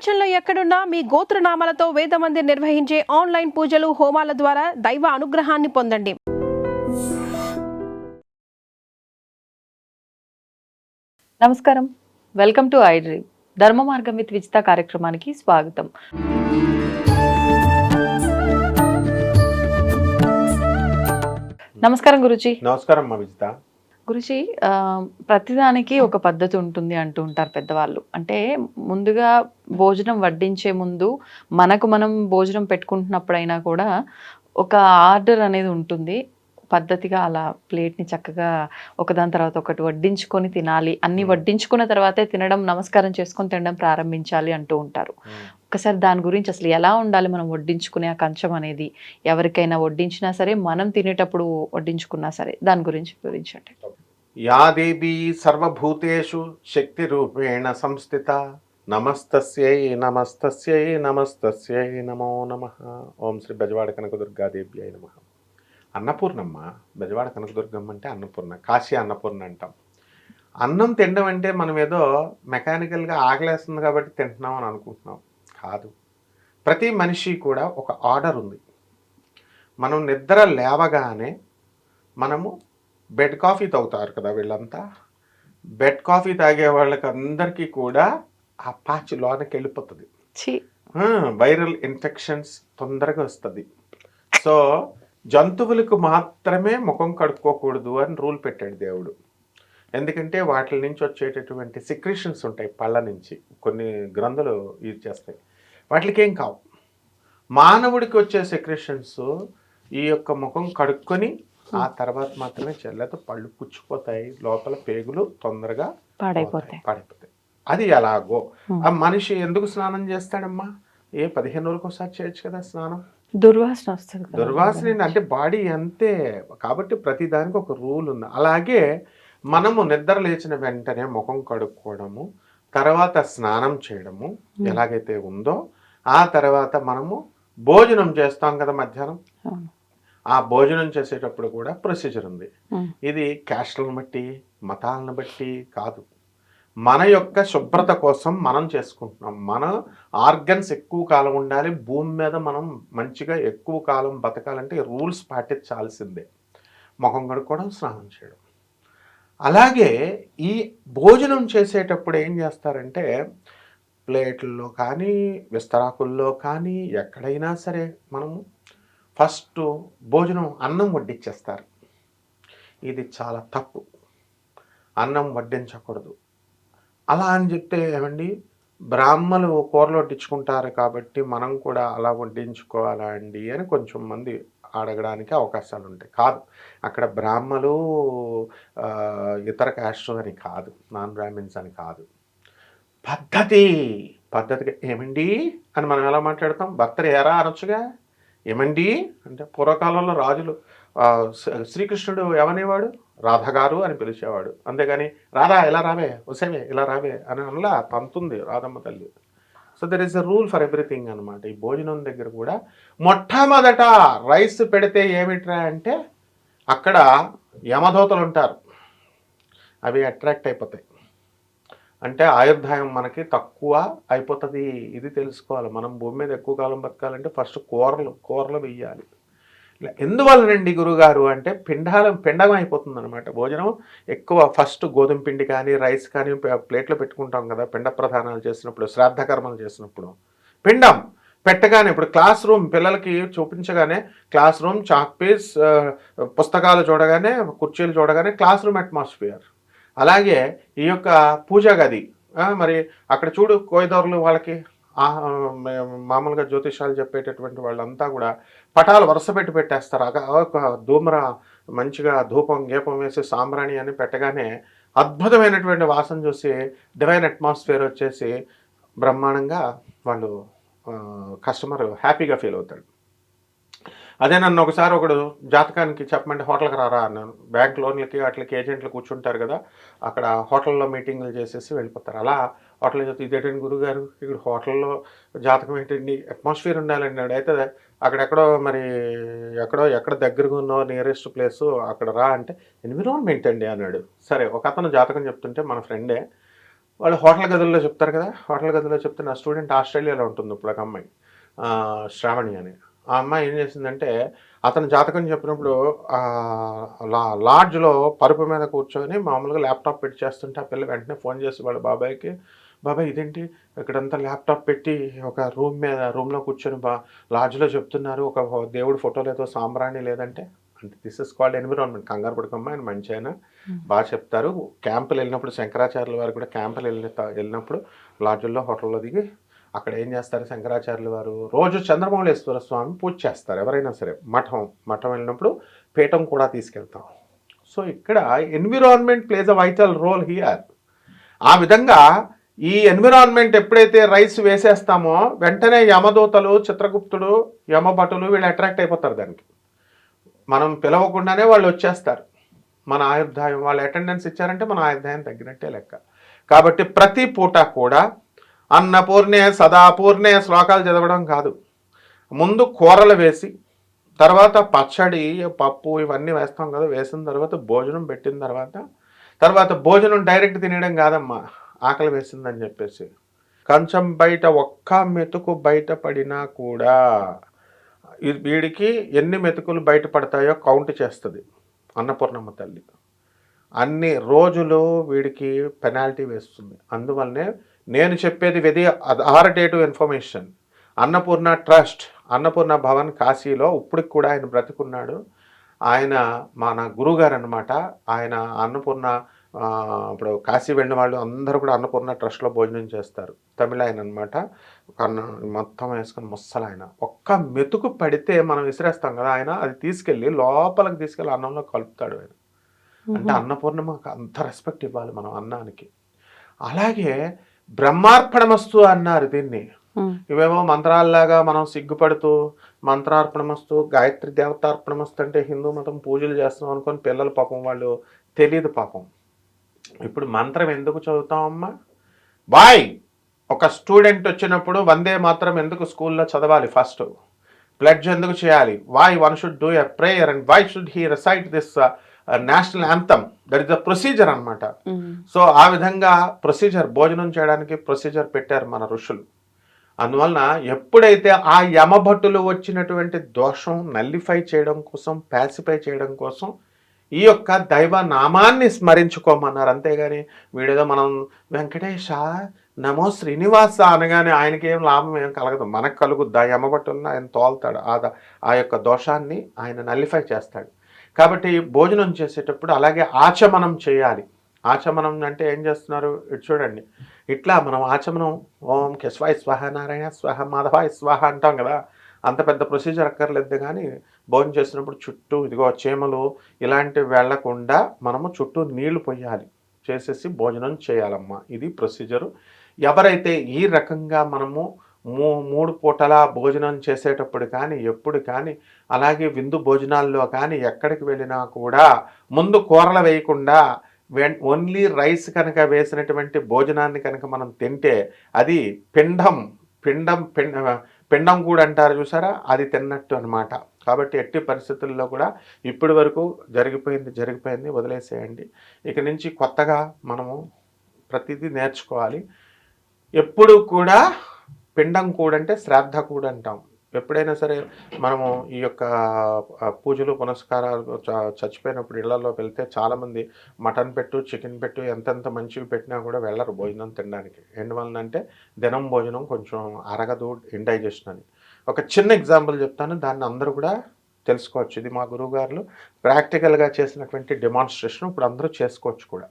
ప్రపంచంలో ఎక్కడున్నా మీ గోత్రనామాలతో వేదమందిర్ నిర్వహించే ఆన్లైన్ పూజలు హోమాల ద్వారా దైవ అనుగ్రహాన్ని పొందండి. నమస్కారం, వెల్కమ్ టు ఐ డ్రీమ్. ధర్మ మార్గం విత్ విజిత కార్యక్రమానికి స్వాగతం. నమస్కారం గురుజీ. నమస్కారం విజిత. గురుజీ, ప్రతిదానికి ఒక పద్ధతి ఉంటుంది అంటూ ఉంటారు పెద్దవాళ్ళు. అంటే ముందుగా భోజనం వడ్డించే ముందు మనం భోజనం పెట్టుకుంటున్నప్పుడైనా కూడా ఒక ఆర్డర్ అనేది ఉంటుంది. పద్ధతిగా అలా ప్లేట్ని చక్కగా ఒకదాని తర్వాత ఒకటి వడ్డించుకొని తినాలి, అన్ని వడ్డించుకున్న తర్వాతే తినడం, నమస్కారం చేసుకొని తినడం ప్రారంభించాలి అంటూ ఉంటారు. ఒకసారి దాని గురించి అసలు ఎలా ఉండాలి మనం వడ్డించుకునే ఆ కంచం అనేది, ఎవరికైనా వడ్డించినా సరే మనం తినేటప్పుడు వడ్డించుకున్నా సరే దాని గురించి వివరించండి. యా దేవి సర్వభూతేషు శక్తి రూపేణ సంస్థిత నమస్తస్యై నమస్తస్యై నమస్తస్యై నమో నమః. ఓం శ్రీ బెజవాడ కనకదుర్గాదేవ్యై నమః. అన్నపూర్ణమ్మ, బెజవాడ కనకదుర్గమ్మ అంటే అన్నపూర్ణ, కాశీ అన్నపూర్ణ అంటాం. అన్నం తినడం అంటే మనం ఏదో మెకానికల్గా ఆకలేస్తుంది కాబట్టి తింటున్నాం అని అనుకుంటున్నాం. కాదు, ప్రతి మనిషి కూడా ఒక ఆర్డర్ ఉంది. మనం నిద్ర లేవగానే మనము బెడ్ కాఫీ తాగుతారు కదా వీళ్ళంతా. బెడ్ కాఫీ తాగే వాళ్ళకి అందరికీ కూడా ఆ పాచి లోనకి వెళ్ళిపోతుంది, వైరల్ ఇన్ఫెక్షన్స్ తొందరగా వస్తుంది. సో జంతువులకు మాత్రమే ముఖం కడుక్కోకూడదు అని రూల్ పెట్టాడు దేవుడు. ఎందుకంటే వాటి నుంచి వచ్చేటటువంటి సిక్రిషన్స్ ఉంటాయి, పళ్ళ నుంచి కొన్ని గ్రంథులు యూజ్ చేస్తాయి, వాటికి ఏం కావు. మానవుడికి వచ్చే సెక్రెషన్స్ ఈ యొక్క ముఖం కడుక్కొని ఆ తర్వాత మాత్రమే చెల్లతో పళ్ళు పుచ్చిపోతాయి, లోపల పేగులు తొందరగా పాడైపోతాయి. అది ఎలాగో ఆ మనిషి ఎందుకు స్నానం చేస్తాడమ్మా? 15 రోజులకు ఒకసారి చేయొచ్చు కదా స్నానం. దుర్వాసన వస్తుంది. దుర్వాసన అంటే బాడీ అంతే. కాబట్టి ప్రతి దానికి ఒక రూల్ ఉంది. అలాగే మనము నిద్ర లేచిన వెంటనే ముఖం కడుక్కోవడము, తర్వాత స్నానం చేయడము ఎలాగైతే ఉందో, ఆ తర్వాత మనము భోజనం చేస్తాం కదా మధ్యాహ్నం. ఆ భోజనం చేసేటప్పుడు కూడా ప్రొసీజర్ ఉంది. ఇది క్యాస్ట్లను బట్టి మతాలను బట్టి కాదు, మన యొక్క శుభ్రత కోసం మనం చేసుకుంటున్నాం. మన ఆర్గన్స్ ఎక్కువ కాలం ఉండాలి, భూమి మీద మనం మంచిగా ఎక్కువ కాలం బతకాలంటే రూల్స్ పాటించాల్సిందే. ముఖం కడుక్కోవడం, స్నానం చేయడం. అలాగే ఈ భోజనం చేసేటప్పుడు ఏం చేస్తారంటే ప్లేట్లలో కానీ విస్తరాకుల్లో కానీ ఎక్కడైనా సరే మనము ఫస్ట్ భోజనం అన్నం వడ్డించేస్తారు. ఇది చాలా తప్పు. అన్నం వడ్డించకూడదు. అలా అని చెప్తే ఏమండి, బ్రాహ్మలు కూరలు వడ్డించుకుంటారు కాబట్టి మనం కూడా అలా వడ్డించుకోవాలా అండి అని కొంచెం మంది అడగడానికి అవకాశాలు ఉంటాయి. కాదు, అక్కడ బ్రాహ్మలు ఇతర క్యాస్ట్ అని కాదు, నాన్ బ్రాహ్మిన్స్ అని కాదు. పద్ధతిగా ఏమండి అని మనం ఎలా మాట్లాడతాం? భర్తలు ఎరా అనొచ్చుగా. ఏమండి అంటే పూర్వకాలంలో రాజులు శ్రీకృష్ణుడు ఏమనేవాడు? రాధగారు అని పిలిచేవాడు. అంతేగాని రాధా ఇలా రావే, వసేవే ఇలా రావే అని అనలా, తంతుంది రాధమ్మ తల్లి. So there is a rule for everything అనమాట. ఈ భోజనం దగ్గర కూడా మొట్టమొదట రైస్ పెడితే ఏమిట్రా అంటే అక్కడ యమదూతలు ఉంటారు, అవి అట్రాక్ట్ అయిపోతాయి. అంటే ఆయుర్దాయం మనకి తక్కువ అయిపోతుంది. ఇది తెలుసుకోవాలి. మనం భూమి మీద ఎక్కువ కాలం బతకాలంటే ఫస్ట్ కూరలు వెయ్యాలి. ఎందువల్లనండి గురుగారు అంటే పిండం అయిపోతుంది అనమాట. భోజనం ఎక్కువ ఫస్ట్ గోధుమ పిండి కానీ రైస్ కానీ ప్లేట్లో పెట్టుకుంటాం కదా పిండ ప్రధానాలు చేసినప్పుడు, శ్రాద్ధ కర్మలు చేసినప్పుడు. పిండం పెట్టగానే ఇప్పుడు క్లాస్ రూమ్ పిల్లలకి చూపించగానే క్లాస్ రూమ్, చాక్ పీస్, పుస్తకాలు చూడగానే, కుర్చీలు చూడగానే క్లాస్ రూమ్ అట్మాస్ఫియర్. అలాగే ఈ యొక్క పూజా గది, మరి అక్కడ చూడు కోయిదోర్లు వాళ్ళకి మామూలుగా జ్యోతిషాలు చెప్పేటటువంటి వాళ్ళంతా కూడా పటాలు వరుస పెట్టేస్తారు. ఒక మంచిగా ధూపం గీపం వేసి సాంబ్రాణి అని పెట్టగానే అద్భుతమైనటువంటి వాసన చూసి డివైన్ అట్మాస్ఫియర్ వచ్చేసి బ్రహ్మాండంగా వాళ్ళు కస్టమర్ హ్యాపీగా ఫీల్ అవుతాడు. అదే నన్ను ఒకసారి ఒకడు జాతకానికి చెప్పమంటే హోటల్కి రారా అన్నాను. బ్యాంక్ లోన్లకి వాటికి ఏజెంట్లు కూర్చుంటారు కదా, అక్కడ హోటల్లో మీటింగ్లు చేసేసి వెళ్ళిపోతారు. అలా హోటల్ చెప్తే ఇదేంటండి గురుగారు, ఇక్కడ హోటల్లో జాతకం ఏంటండి, అట్మాస్ఫియర్ ఉండాలన్నాడు. అయితే అక్కడెక్కడో మరి ఎక్కడ దగ్గరగా ఉన్నో నియరెస్ట్ ప్లేసు అక్కడ రా అంటే ఎన్విరాన్మెంట్ అండి అన్నాడు. సరే, ఒక అతను జాతకం చెప్తుంటే మన ఫ్రెండే వాళ్ళు హోటల్ గదుల్లో చెప్తారు కదా, హోటల్ గదిలో చెప్తే నా స్టూడెంట్ ఆస్ట్రేలియాలో ఉంటుంది ఇప్పుడు ఒక అమ్మాయి, శ్రావణి అని. ఆ అమ్మాయి ఏం చేసిందంటే అతను జాతకం చెప్పినప్పుడు లాడ్జ్లో పరుపు మీద కూర్చొని మామూలుగా ల్యాప్టాప్ పెట్టి చేస్తుంటే ఆ పిల్ల వెంటనే ఫోన్ చేసి వాళ్ళ బాబాయ్కి, బాబాయ్ ఇదేంటి ఇక్కడంతా ల్యాప్టాప్ పెట్టి ఒక రూమ్లో కూర్చొని లాడ్జ్లో చెప్తున్నారు, ఒక దేవుడి ఫోటో లేదో సాంబ్రాణి లేదంటే. అంటే దిస్ ఇస్ కాల్డ్ ఎన్విరాన్మెంట్. కంగారు పడుకోమ్మా, ఆయన మంచి ఆయన, బాగా చెప్తారు. క్యాంపులు వెళ్ళినప్పుడు శంకరాచార్యుల వారు కూడా క్యాంపులు వెళ్ళినప్పుడు లాడ్జుల్లో హోటల్లో దిగి అక్కడ ఏం చేస్తారు, శంకరాచార్యుల వారు రోజు చంద్రమౌళేశ్వర స్వామి పూజ చేస్తారు. ఎవరైనా సరే మఠం వెళ్ళినప్పుడు పీఠం కూడా తీసుకెళ్తాం. సో ఇక్కడ environment plays a vital role here. ఆ విధంగా ఈ ఎన్విరాన్మెంట్ ఎప్పుడైతే రైస్ వేసేస్తామో వెంటనే యమదూతలు, చిత్రగుప్తుడు, యమభటులు వీళ్ళు అట్రాక్ట్ అయిపోతారు దానికి. మనం పిలవకుండానే వాళ్ళు వచ్చేస్తారు. మన ఆయుర్దాయం, వాళ్ళు అటెండెన్స్ ఇచ్చారంటే మన ఆయుర్దాయం తగ్గినట్టే లెక్క. కాబట్టి ప్రతి పూట కూడా అన్నపూర్ణే సదాపూర్ణే శ్లోకాలు చదవడం కాదు, ముందు కూరలు వేసి తర్వాత పచ్చడి, పప్పు ఇవన్నీ వేస్తాం కదా, వేసిన తర్వాత భోజనం పెట్టిన తర్వాత భోజనం డైరెక్ట్ తినడం కాదమ్మా, ఆకలి వేసిందని చెప్పేసి కొంచెం బయట ఒక్క మెతుకు బయట పడినా కూడా వీడికి ఎన్ని మెతుకులు బయటపడతాయో కౌంట్ చేస్తుంది అన్నపూర్ణమ్మ తల్లి. అన్ని రోజులు వీడికి పెనాల్టీ వేస్తుంది. అందువల్లనే నేను చెప్పేది very authoritative information. Annapurna trust, Annapurna Bhavan కాశీలో ఇప్పటికి కూడా ఆయన బ్రతికున్నాడు. ఆయన మన గురువుగారు అనమాట. ఆయన అన్నపూర్ణ ఇప్పుడు కాశీ వెళ్ళిన వాళ్ళు అందరూ కూడా అన్నపూర్ణ ట్రస్ట్లో భోజనం చేస్తారు. తమిళ ఆయన అనమాట. మొత్తం వేసుకొని ముස්සలు ఆయన. ఒక్క మెతుకు పడితే మనం విసిరేస్తాం కదా, ఆయన అది తీసుకెళ్ళి లోపలికి తీసుకెళ్ళి అన్నంలో కలుపుతాడు ఆయన. అంటే అన్నపూర్ణమ్మకి అంత రెస్పెక్ట్ ఇవ్వాలి మనం అన్నానికి. అలాగే బ్రహ్మార్పణమస్తు అన్నారు దీన్ని. ఇవేమో మంత్రాల్లాగా మనం సిగ్గుపడుతూ మంత్రార్పణమస్తు, గాయత్రి దేవతార్పణమస్తు అంటే హిందూ మతం పూజలు చేస్తున్నాం అనుకొని పిల్లలు పాపం వాళ్ళు తెలియదు పాపం. ఇప్పుడు మంత్రం ఎందుకు చదువుతామమ్మా? బాయ్, ఒక స్టూడెంట్ వచ్చినప్పుడు వందే మాత్రం ఎందుకు స్కూల్లో చదవాలి? ఫస్ట్ ప్లెడ్జ్ ఎందుకు చేయాలి? Why one should do a prayer and why should he recite this national anthem? That is the procedure అనమాట. సో ఆ విధంగా ప్రొసీజర్, భోజనం చేయడానికి ప్రొసీజర్ పెట్టారు మన ఋషులు. అందువలన ఎప్పుడైతే ఆ యమభట్టులు వచ్చినటువంటి దోషం నల్లిఫై చేయడం కోసం, ప్యాసిఫై చేయడం కోసం ఈ యొక్క దైవ నామాన్ని స్మరించుకోమన్నారు. అంతేగాని వీడేదో మనం వెంకటేశ నమో శ్రీనివాస అనగానే ఆయనకి ఏం లాభం ఏం కలగదు, మనకు కలుగుద్ది. ఆ యమభట్టులను ఆయన తోలుతాడు, ఆ యొక్క దోషాన్ని ఆయన నల్లిఫై చేస్తాడు. కాబట్టి భోజనం చేసేటప్పుడు అలాగే ఆచమనం చేయాలి. ఆచమనం అంటే ఏం చేస్తున్నారు ఇటు చూడండి. ఇట్లా మనం ఆచమనం ఓం కేశవాయ స్వాహ, నారాయణ స్వాహ, మాధవాయ స్వాహ అంటాం కదా, అంత పెద్ద ప్రొసీజర్ అక్కర్లేదు. కానీ భోజనం చేసినప్పుడు చుట్టూ ఇదిగో చీమలు ఇలాంటివి వెళ్లకుండా మనము చుట్టూ నీళ్లు పొయ్యాలి, చేసేసి భోజనం చేయాలమ్మా. ఇది ప్రొసీజరు. ఎవరైతే ఈ రకంగా మనము 3 పూటల భోజనం చేసేటప్పుడు కానీ, ఎప్పుడు కానీ, అలాగే విందు భోజనాల్లో కానీ ఎక్కడికి వెళ్ళినా కూడా ముందు కూరలు వేయకుండా ఓన్లీ రైస్ కనుక వేసినటువంటి భోజనాన్ని కనుక మనం తింటే అది పిండం కూడా అంటారు చూసారా, అది తిన్నట్టు అనమాట. కాబట్టి ఎట్టి పరిస్థితుల్లో కూడా ఇప్పటి వరకు జరిగిపోయింది వదిలేసేయండి. ఇక నుంచి కొత్తగా మనము ప్రతిదీ నేర్చుకోవాలి. ఎప్పుడు కూడా పిండం కూడా అంటే శ్రాద్ధ కూడా అంటాం. ఎప్పుడైనా సరే మనము ఈ యొక్క పూజలు పునస్కారాలు చచ్చిపోయినప్పుడు ఇళ్లలో వెళ్తే చాలామంది మటన్ పెట్టు, చికెన్ పెట్టు, ఎంతెంత మంచివి పెట్టినా కూడా వెళ్ళరు భోజనం తినడానికి. ఎందువలనంటే దినం భోజనం కొంచెం అరగదు, ఇండైజెషన్ అని. ఒక చిన్న ఎగ్జాంపుల్ చెప్తాను, దాన్ని అందరూ కూడా తెలుసుకోవచ్చు. ఇది మా గురువుగారు ప్రాక్టికల్గా చేసినటువంటి డెమాన్స్ట్రేషన్, ఇప్పుడు అందరూ చేసుకోవచ్చు కూడా.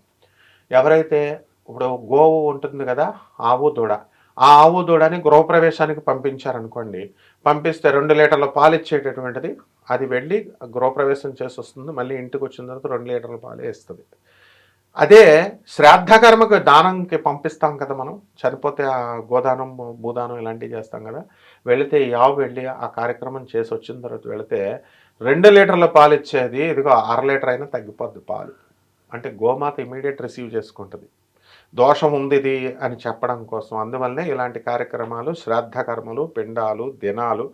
ఎవరైతే ఇప్పుడు గోవు ఉంటుంది కదా, ఆవు దూడ, ఆ ఆవు దూడని గృహప్రవేశానికి పంపించారనుకోండి, పంపిస్తే 2 లీటర్ల పాలు ఇచ్చేటటువంటిది అది వెళ్ళి గృహప్రవేశం చేసి వస్తుంది, మళ్ళీ ఇంటికి వచ్చిన తర్వాత 2 లీటర్ల పాలు వేస్తుంది. అదే శ్రాద్ధకర్మకు దానంకి పంపిస్తాం కదా మనం, చనిపోతే ఆ గోదానం, భూదానం ఇలాంటివి చేస్తాం కదా, వెళితే ఈ ఆవు వెళ్ళి ఆ కార్యక్రమం చేసి వచ్చిన తర్వాత వెళితే 2 లీటర్ల పాలు ఇచ్చేది ఇదిగో 1/2 లీటర్ అయినా తగ్గిపోద్ది పాలు. అంటే గోమాత ఇమీడియట్ రిసీవ్ చేసుకుంటుంది, దోషం ఉంది ఇది అని చెప్పడం కోసం. అందువల్లనే ఇలాంటి కార్యక్రమాలు, శ్రాద్ధ కర్మలు, పిండాలు, దినాలు,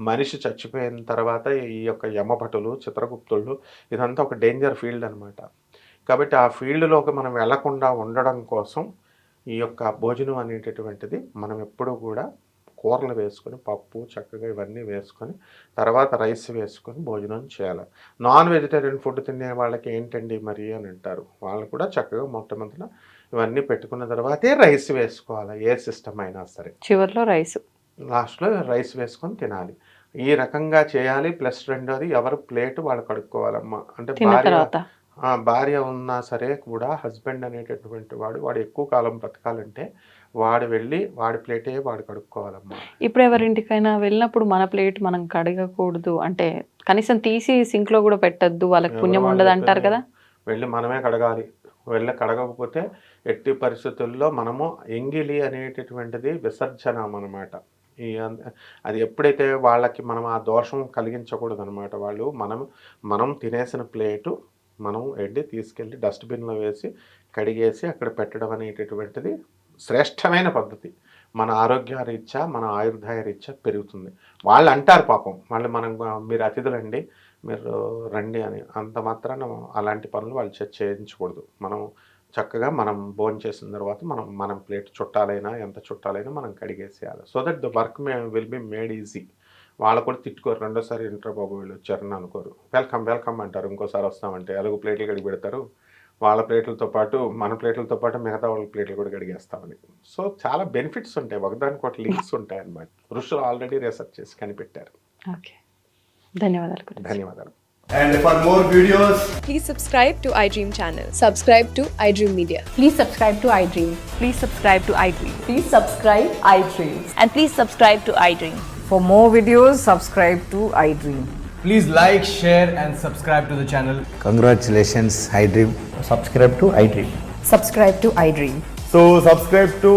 మనిషి చచ్చిపోయిన తర్వాత ఈ యొక్క యమభటులు, చిత్రగుప్తులు, ఇదంతా ఒక డేంజర్ ఫీల్డ్ అనమాట. కాబట్టి ఆ ఫీల్డ్లోకి మనం వెళ్లకుండా ఉండడం కోసం ఈ యొక్క భోజనం అనేటటువంటిది మనం ఎప్పుడూ కూడా కూరలు వేసుకొని పప్పు చక్కగా ఇవన్నీ వేసుకొని తర్వాత రైస్ వేసుకొని భోజనం చేయాలి. నాన్ వెజిటేరియన్ ఫుడ్ తినే వాళ్ళకి ఏంటండి మరి అని అంటారు. వాళ్ళు కూడా చక్కగా మొట్టమొదట ఇవన్నీ పెట్టుకున్న తర్వాతే రైస్ వేసుకోవాలి. ఏ సిస్టమ్ అయినా సరే చివర్లో రైస్, లాస్ట్లో రైస్ వేసుకొని తినాలి. ఈ రకంగా చేయాలి. ప్లస్ రెండోది ఎవరు ప్లేట్ వాళ్ళు కడుక్కోవాలమ్మా. అంటే తిన్న తర్వాత భార్య ఉన్నా సరే కూడా హస్బెండ్ అనేటటువంటి వాడు ఎక్కువ కాలం బ్రతకాలంటే వాడు వెళ్ళి వాడి ప్లేటే వాడు కడుక్కోవాలమ్మా. ఇప్పుడు ఎవరింటికైనా వెళ్ళినప్పుడు మన ప్లేట్ మనం కడగకూడదు అంటే కనీసం తీసి సింక్ లో కూడా పెట్టద్దు, వాళ్ళకి పుణ్యం ఉండదు అంటారు కదా. వెళ్ళి మనమే కడగాలి. వెళ్ళి కడగకపోతే ఎట్టి పరిస్థితుల్లో మనము ఎంగిలి అనేటటువంటిది విసర్జనం అన్నమాట. అది ఎప్పుడైతే వాళ్ళకి మనం ఆ దోషం కలిగించకూడదు అనమాట. వాళ్ళు మనం తినేసిన ప్లేటు మనం తీసుకెళ్ళి డస్ట్బిన్లో వేసి కడిగేసి అక్కడ పెట్టడం అనేటటువంటిది శ్రేష్టమైన పద్ధతి. మన ఆరోగ్యరీత్యా మన ఆయుర్దాయరీత్యా పెరుగుతుంది. వాళ్ళు అంటారు పాపం, మీరు అతిథులండి మీరు రండి అని. అంత మాత్రాన అలాంటి పనులు వాళ్ళు చేయించకూడదు. మనం చక్కగా మనం భోజనం చేసిన తర్వాత మనం ప్లేట్ చుట్టాలైనా ఎంత చుట్టాలైనా మనం కడిగేసేయాలి. So that the work will be made easy. వాళ్ళు కూడా తిట్టుకోరు. రెండోసారి ఇంటర్ బాబు వీళ్ళు వచ్చారని అనుకోరు. వెల్కమ్ అంటారు. ఇంకోసారి వస్తామంటే ఎలాగో ప్లేట్లు కడిగి పెడతారు. వాళ్ళ ప్లేట్లతో పాటు మన ప్లేట్లతో పాటు మిగతా వాళ్ళ ప్లేట్లు కూడా కడిగేస్తామని. సో చాలా బెనిఫిట్స్ ఉంటాయి, ఒకదానికి ఒకటి లింక్స్ ఉంటాయి అన్నమాట. ఋషులు ఆల్రెడీ రీసెర్చ్ చేసి కనిపెట్టారు. ఓకే, ధన్యవాదాలు. ధన్యవాదాలు. And for more videos, Please subscribe to iDream channel. Subscribe to iDream Media. Please subscribe to iDream. Please subscribe to iDream. Please subscribe iDream. And please subscribe to iDream. For more videos, subscribe to iDream. please like, share, and subscribe to the channel. Congratulations, iDream. Subscribe to iDream. Subscribe to iDream. So subscribe to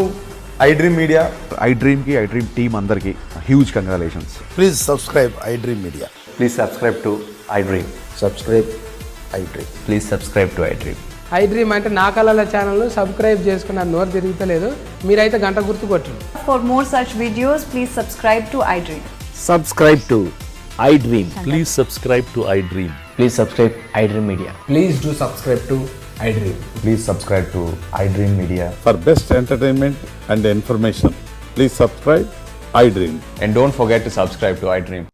iDream Media. iDream ki iDream team andarki huge congratulations. Please subscribe iDream Media. Please subscribe to iDream. Subscribe iDream. Please subscribe to iDream. iDream అంటే నా కళల ఛానల్ను subscribe చేసుకున్న నోరు తిరుగుతలేదు. మీరైతే గంట గుర్తు కొట్టండి. For more such videos, please subscribe to iDream. Subscribe to iDream. Please subscribe to iDream. Please subscribe iDream Media. Please do subscribe to iDream. Please subscribe to iDream Media. For best entertainment and information, please subscribe iDream. And don't forget to subscribe to iDream.